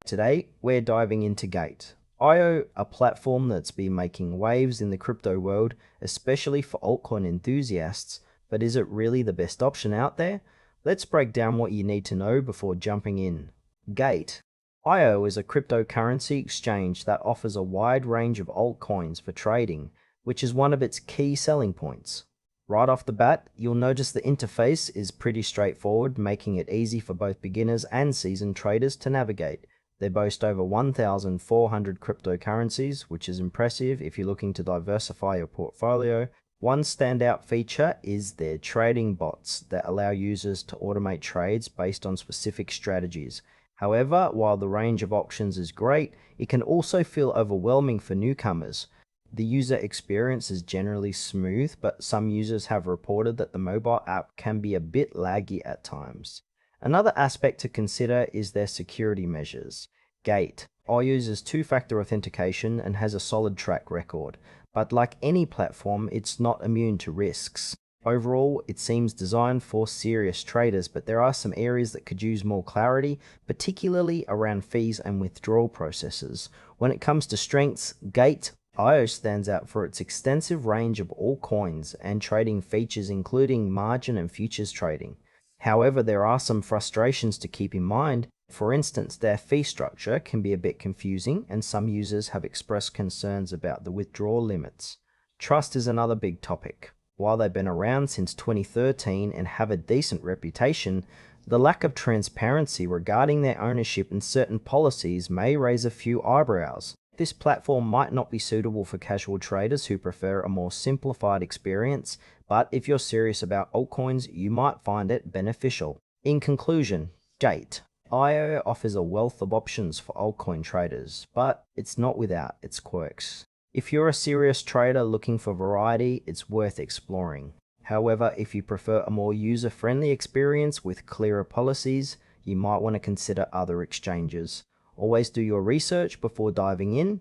Today, we're diving into Gate.io, a platform that's been making waves in the crypto world, especially for altcoin enthusiasts. But is it really the best option out there? Let's break down what you need to know before jumping in. Gate.io is a cryptocurrency exchange that offers a wide range of altcoins for trading, which is one of its key selling points. Right off the bat, you'll notice the interface is pretty straightforward, making it easy for both beginners and seasoned traders to navigate. They boast over 1,400 cryptocurrencies, which is impressive if you're looking to diversify your portfolio. One standout feature is their trading bots that allow users to automate trades based on specific strategies. However, while the range of options is great, it can also feel overwhelming for newcomers. The user experience is generally smooth, but some users have reported that the mobile app can be a bit laggy at times. Another aspect to consider is their security measures. Gate.io uses two-factor authentication and has a solid track record, but like any platform, it's not immune to risks. Overall, it seems designed for serious traders, but there are some areas that could use more clarity, particularly around fees and withdrawal processes. When it comes to strengths, Gate.io stands out for its extensive range of altcoins and trading features, including margin and futures trading. However, there are some frustrations to keep in mind. For instance, their fee structure can be a bit confusing, and some users have expressed concerns about the withdrawal limits. Trust is another big topic. While they've been around since 2013 and have a decent reputation, the lack of transparency regarding their ownership and certain policies may raise a few eyebrows. This platform might not be suitable for casual traders who prefer a more simplified experience, but if you're serious about altcoins, you might find it beneficial. In conclusion, Gate.io offers a wealth of options for altcoin traders, but it's not without its quirks. If you're a serious trader looking for variety, it's worth exploring. However, if you prefer a more user-friendly experience with clearer policies, you might want to consider other exchanges. Always do your research before diving in.